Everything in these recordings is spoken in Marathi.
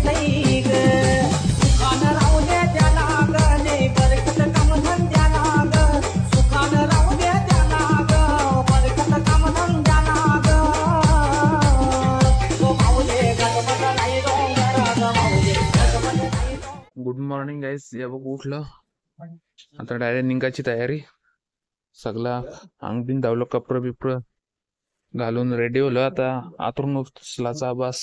नाही ग सुखानं राहू दे त्याला ग नाही बरकत काम धंद्याला ग सुखानं राहू दे त्याला ग बरकत काम धंद्याला ग तो भाऊले गणपत नाही डोंगर ग भाऊले गणपत नाही. Good morning guys. या बघ उठलं आता डायरेक्ट निघायची तयारी. सगळा अंग बिन धावलं, कपडं बिपडं घालून रेडी होलं. आता आतून उचलाचा बस.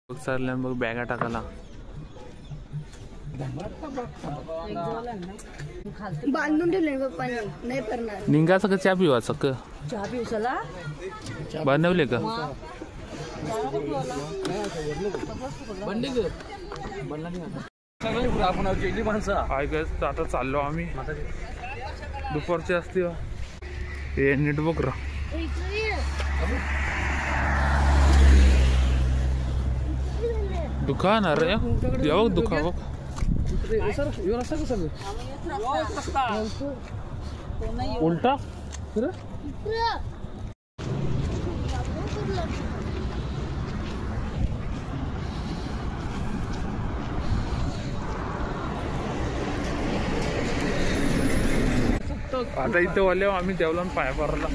चालल्या मग बॅगा टाकायला. बांधून ठेवले पप्पाने नाही करणार. निघायचं का चहा पिवायचं का? चहा पिवसाला बनवले का? आता चाललो आम्ही. दुपारची असते हे नीट बघ रा. दुकान अरे या बघ दुकान बघ. उलटा आता इथे वाले आम्ही देवला पाया पडला.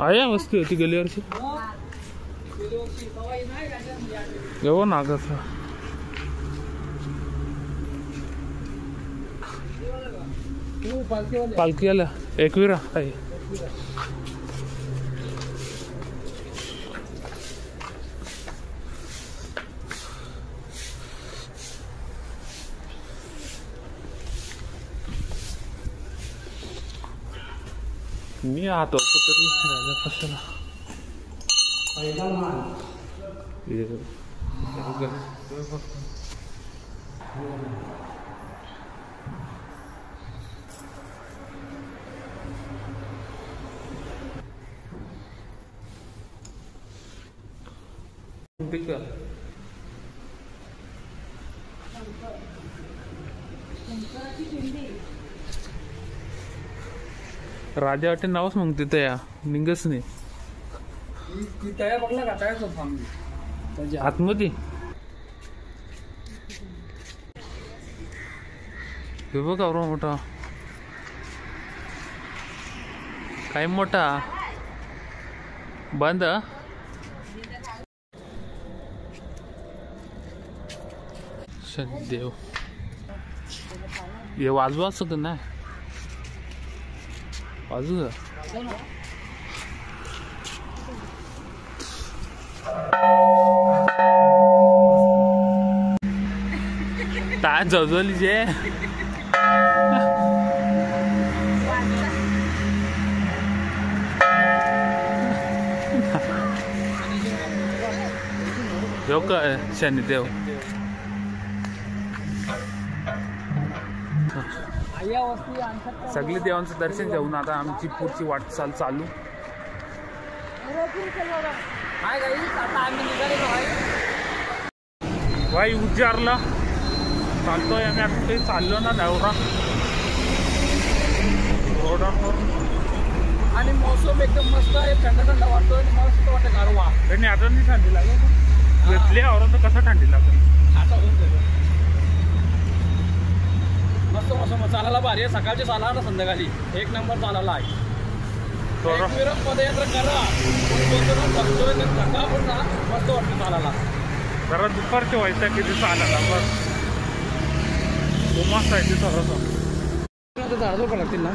आया वस्तू होती गेल्या वर्षी येऊ ना कसं पालखी आला एकविरा आहे. मी आतो तरी राजा कशाला राजा वाटे नावच मग तिथं या निघच नाही आतमध्ये. हे बघ आवरा मोठा काय मोठा बंद. देव हे वाजवा असत नाही वाजू काय जवळली जे हो का शनिदेव. सगळे देवांचं दर्शन घेऊन आता आमची पुढची वाटचाल चालू. भाई उज्जारला चालतोय आम्ही. आता काही चाललो ना नवरा रोडावर आणि मौसम एकदम मस्त आहे. थंड थंड वाटतोय. मस्त वाटत गारवा. आणि आता नाही थंडी लागेल घेतली आवरा तर कसं थंडी लागेल. मस्त मौसम चालायला भारी आहे. सकाळची चाला ना संध्याकाळी एक नंबर चालायला आहे. पदयात्रा करा मस्त वाटतं चालायला. जरा दुपारची व्हायचं किती चालायला बस मस्त आहे ते थोडंसं झाड पण लागतील ना.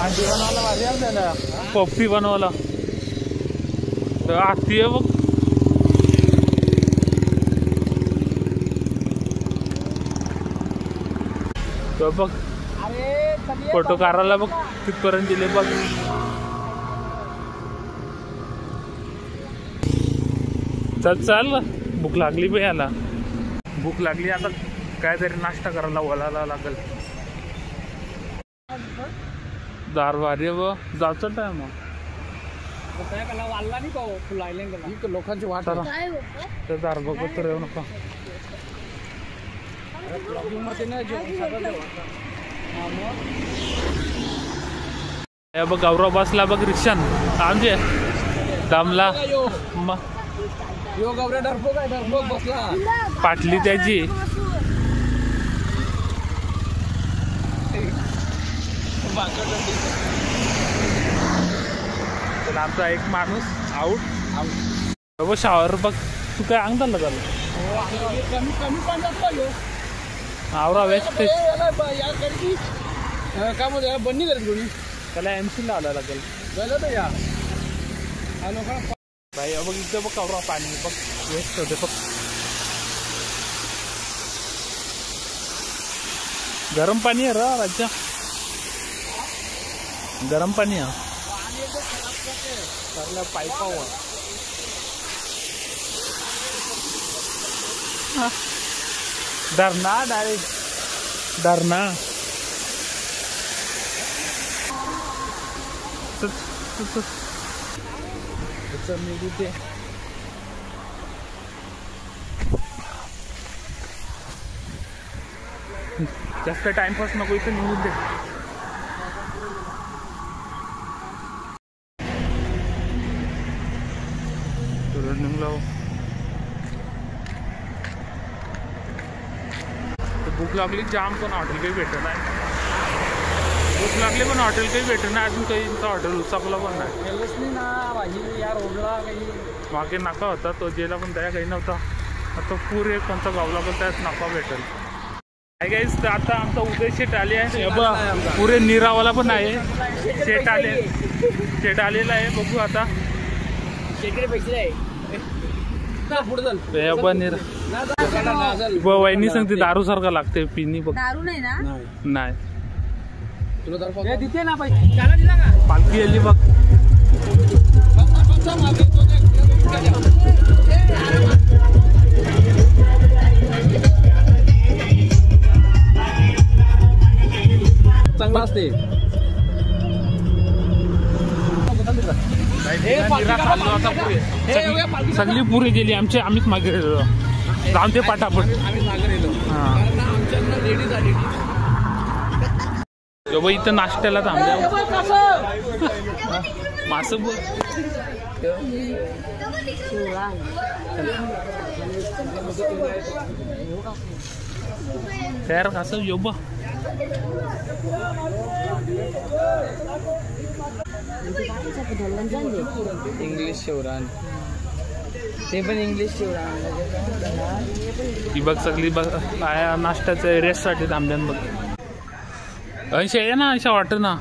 आंटी बनवायला भारी आहे त्याला पप्पी बनवायला आती आहे बघ. बघ फोटो काढायला बघ तिथपर्यंत दिले बघ. चल चल भूक लागली बे याला. भूक लागली आता काहीतरी नाश्ता करायला बोलायला लागेल. दार भारी व जायचं टाइम वाढला नाही का फुल लोकांची वाट चला काय होतं तर दार बघत तर येऊ नका. मध्ये नाही हे बघ गौरव बसला बघ रिक्षान आमचे दमला यो गौऱ्या डरपोक बसला पाटली त्याची. तर आमचा एक माणूस आऊट. शावर बघ तू काय अंग झालं झालं कमी कमी पाण्यात आवरा वेस्ट काय म्हणतो बंदी करेल कोणी त्याला MC लावायला लागेल. गेलं तर या लोकांना भाई बघ इथं बघ आवरा पाणी बघ वेस्ट होते बघ. गरम पाणी आहे रा राज्या गरम पाणी आहे पाईपावर धरणा डायरेक्ट धरणा. मी ते जास्त टाइमपास नको इथं निघून दे. निघलो भूक लागली जाम पण हॉटेल काही भेटत नाही. भूक लागली पण हॉटेल काही भेटत नाही अजून काही. हॉटेल उचाकलं पण नाही. गेलंच नाही ना भाजी या रोडला काही मागे नाका होता तो जेला पण त्या काही नव्हता. आता पुरे कोणता गावला पण त्याच नाका भेटेल. काय गाईस तर आता आमचा उदय शेट आले आहे पुरे निरावाला पण आहे. शेट आलेला आहे बघू आता पैसे वहिनी सांगते दारू सारखा लागते पिनी बघ. दारू नाही ना नाही तुला तिथे ना पैसे पालखी आली बघ. चांगला असते सगळी पुरी गेली आमची. आम्हीच मागे जाऊन ते पाठापट इथं नाश्त्याला थांबल्या मास तयार कसं योबा इंग्लिश शेवरान ते पण इंग्लिश शेवरान ही बघ सगळी बघ नाश्त्याचं रेस्टसाठी थांबल्यान बघ. ऐंशी आहे ना ऐंशी वाटत ना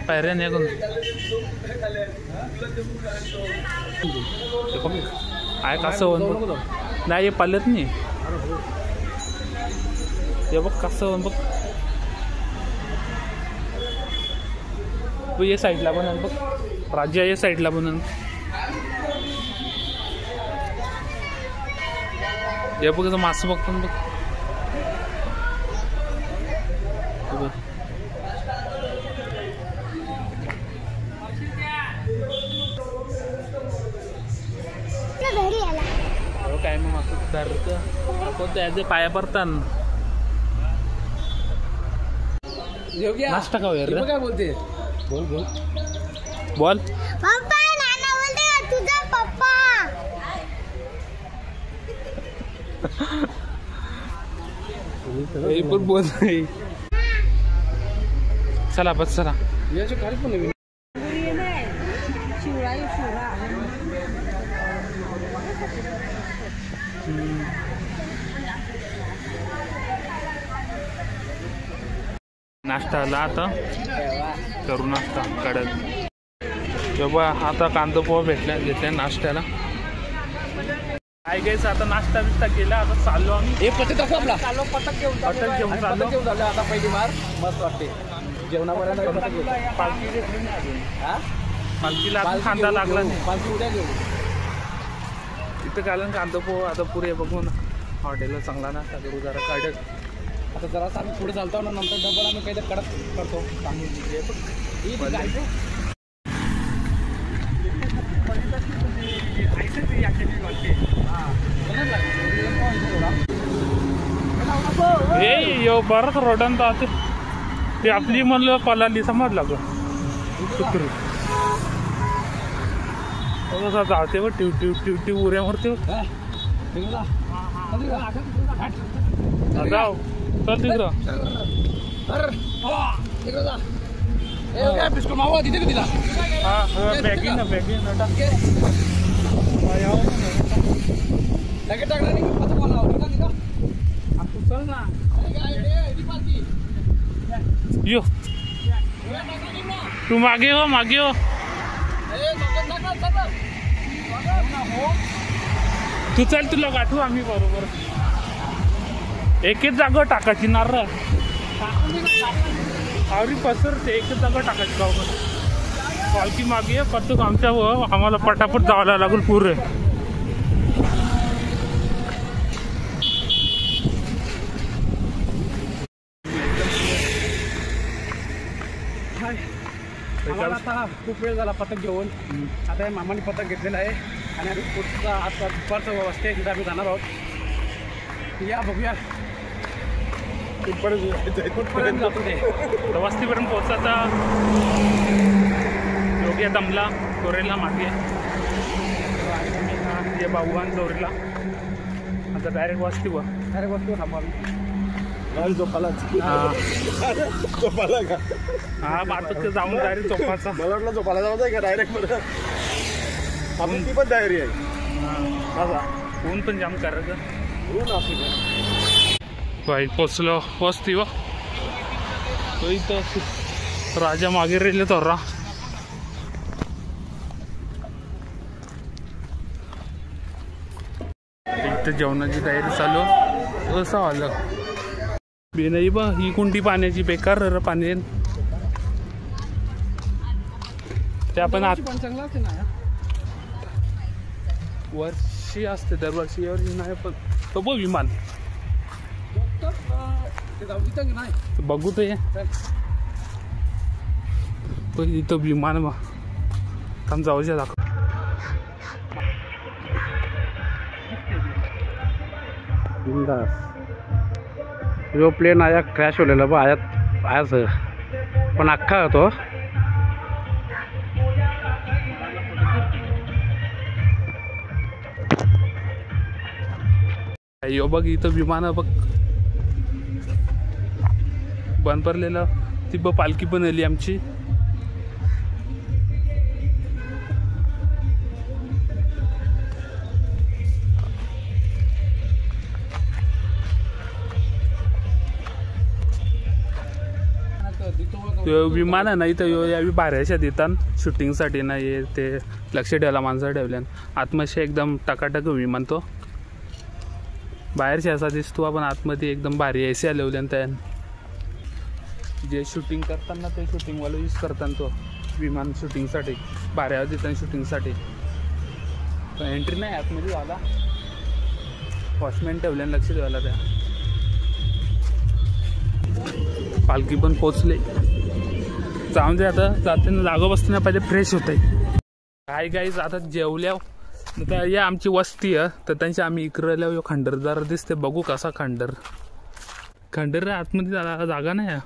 पायऱ्या नाही कोण आहे कसं होऊन नाही पालत नाही ते बघ कसं होऊन बघ. ये साईडला बनन बघ राज्य या साईडला बनन. हे बघ मासं बघतो बघ. काय मग मासं त्याचे पाया पडतात नाश्ता खाऊ यार. काय बोलते बोल बोल बोल पप्पा नाना बोलते का तुझा पप्पा पण बोल चला बस चला. याच्या खाली पण नवीन शिवराई शिवरा नाश्ता आला आता करू नाश्ता कडक. तेव्हा आता कांदा पोहा भेटल्या घेतल्या नाश्त्याला. काय घ्यायचं आता नाश्ता बिस्ता केला आता चाललो आम्ही. हे पटक दाखव आपला चाललो पटक घेऊन पटक घेऊन चाललो. घेऊन झालं आता पहिली मार मस्त वाटते जेवणापर्यंत. पालखी घेतली नाही अजून. हा पालखीला आता खांदा लागला नाही. पालखी उद्या घेऊ इथं घालून कांदा पोहा आता पुरे बघून हॉटेलला चांगला नाश्ता करू जरा कडक. आता जरा आम्ही पुढे चालतो ना नंतर डबल आम्ही काहीतरी कडक करतो. ए यो बरंच रोडन तर ते आपली म्हणलं पलाली समजला ग जाते व टिव टिव टिव टिव उऱ्यावरती जाऊ चल तिकडं बिस्कुट मावा तिथे का तिला हा बॅगी ना लगेच टाकणार नाही आता बोला चल ना यो तू मागे हो तू चल तुला गाठू आम्ही बरोबर एकच जागा टाकायची नारळ आवरी पसरते एकच जागा टाकायची गावामध्ये पालखी मागे करतो आमच्या आम्हाला पटापट जावं लागेल पुरे आम्हाला आता खूप वेळ झाला पथक घेऊन आता मामाने पथक घेतलेलं आहे आणि आम्ही पुढचा आता दुपारचं वाजता तिथे आम्ही जाणार आहोत या बघूया कुठपर्यंत जातो ते वस्तीपर्यंत पोहोचायचा योग्य दमला चोरेला मागे ये बाहुवान चोरीला आता डायरेक्ट वस्तीवर डायरेक्ट वस्तू थांबवा झोपाला का हा बातच जाऊन डायरेक्ट चोपाचा मला वाटलं झोपाला जाऊ का डायरेक्ट बरं आपण ती पण तयारी आहे ऊन पण जाम करायचं ऊन असू बाईक पोचलो वस्ती व तो इथं राजा मागे रेले तोरा इथं जेवणाची तयारी चालू असं आलं बे नाही बा ही कुंडी पाण्याची बेकार पाणी ते आपण पण चांगला असते ना वर्षी असते दरवर्षी यावर्षी नाही पण तो बघ विमान नाही बघू तर ये पण इथं विमान मग थांब जाऊच्या दाखव जो प्लेन आया क्रॅश होलेला बा आयाच पण अख्खा होतो यो बघ इथं विमान बघ बंद पडलेलं ती बघ पालखी पण आली आमची विमान आहे ना इथं यावी बाहेरच्या देतात शूटिंगसाठी ना ये ते लक्ष ठेवायला माणसं ठेवल्यान आतमध्ये एकदम टकाटक विमान तो बाहेरचे असा दिसतो आपण आतमध्ये एकदम भारी एसी आलेवल्यान त्या जे शूटिंग करताना ते शूटिंगवाला यूज करताना तो विमान शूटिंगसाठी बाहेर देतात शूटिंगसाठी एंट्री नाही आतमध्ये झाला वॉचमॅन ठेवल्यान लक्ष ठेवायला त्या पालखी पण पोचले जाऊन दे आता जाताना जागा बसताना पहिले फ्रेश होत आहे काय गाईज आता जेवल्या आता या आमची वस्ती आहे तर त्यांची आम्ही इकडं खंडर जरा दिसते बघू कसा खंडर आतमध्ये जागा नाही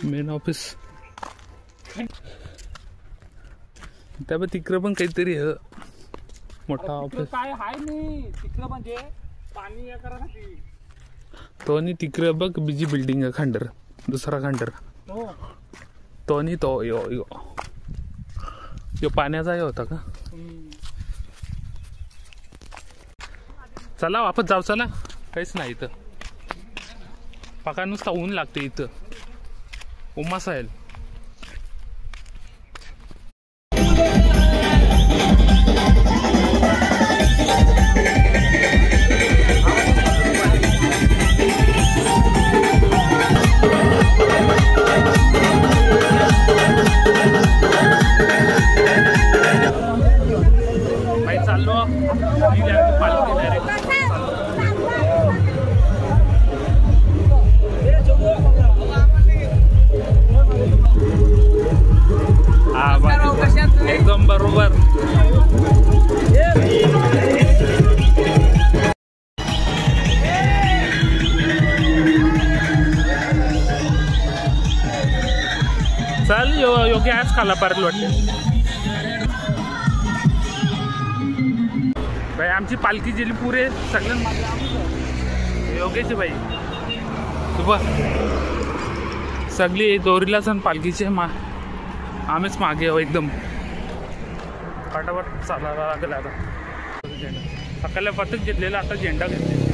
मेन ऑफिस त्या तिकडं पण काहीतरी मोठा ऑफिस काय हाय नाही तिकडं म्हणजे पाणी करायसाठी तो आणि तिकडं बघ बिजी बिल्डिंग आहे खंडर दुसरा खंडर तो आणि तो यो यो यो पाण्याचा हे होता का चला वापस जाऊ चला काहीच नाही इथं पाका नुसता ऊन लागते इथं उमास आहे योग्य आज खाला पारल वाटते भाई. आमची पालखी गेली पुरे सगळ्यांना योग्याची बाई बघ सगळी दोरीला सण पालखीचे आम्हीच मागे एकदम फटाफट चालायला लागेल. आता सकाळला पथक घेतलेला आता झेंडा घेतलेला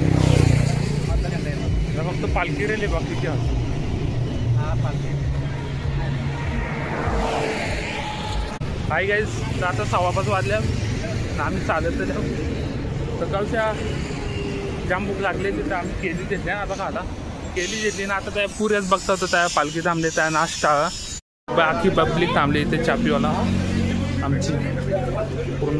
फक्त पालखी रेली बाकीची हाय गाईज. आता 5:15 वाजल्या आम्ही चालत सकाळच्या जाम भूक लागली तिथं आम्ही केली घेतली आता खाला केली घेतली ना. आता त्या पुऱ्याच बघता होतं त्या पालखी थांबले त्या नाश्ता बाकी पब्लिक थांबली इथे चापीवाला आमची पूर्ण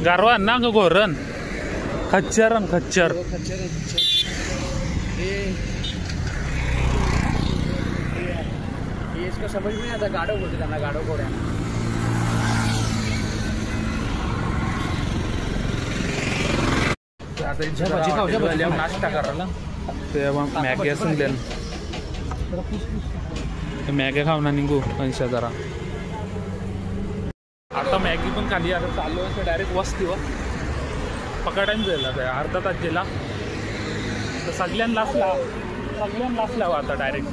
गारवा ना ग घोरण खच्चर खच्चर इसको समझ में नहीं आता. गाड़ो बोलते त्यांना गाड़ो घोड्या. नाश्ता करायला तेव्हा मॅगी असून द्या मॅगी खाऊ ना निघू 50 जरा. आता मॅगी पण खाली आता चालू असं डायरेक्ट वस्तीवर पकडायला जाईल आता अर्धा तास गेला तर सगळ्यांनाच लावा आता डायरेक्ट.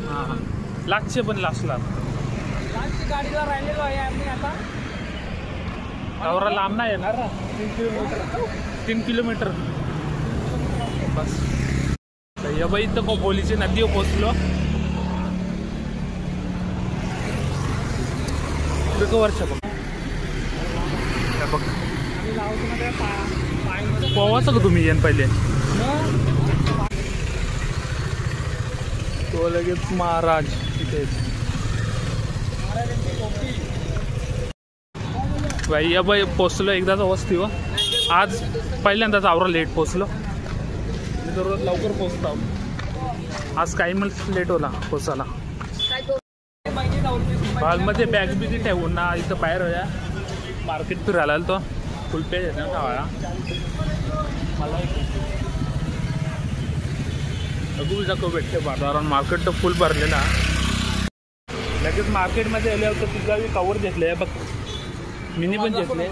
हां लागचे पण लास्टला गाडीला राहिलेलो आहे आम्ही आता. एवढा लांब नाही येणार ना 3 किलोमीटर बस. या बाई इथं खोपोलीची नदीवर पोचलो. वर्ष बघ पोवाचं का तुम्ही येईन पहिले तो लगेच महाराज तिथे बाई या बाई पोचलो एकदाच वस्तीवर. आज पहिल्यांदाच आवरा लेट पोचलो. मी दररोज लवकर पोचतो आज काही मला लेट होला पोचायला. हॉलमध्ये बॅग बिगी ठेवून ना इथं बाहेर होया मार्केट फिरायला तो फुल पे येते ना खावायला मला बघू जाको भेटते बाजारात. मार्केट तर फुल भरलेला. लगेच मार्केटमध्ये आले होतं तुझा कवर घेतले बघ मिनी पण घेतले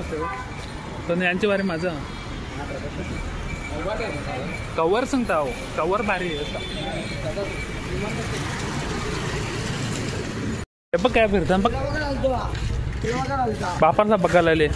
पण यांच्या बारे माझं कवर सांगता हो कवर भारी बघ काय फिरता बघ बापांचा बघायला आले.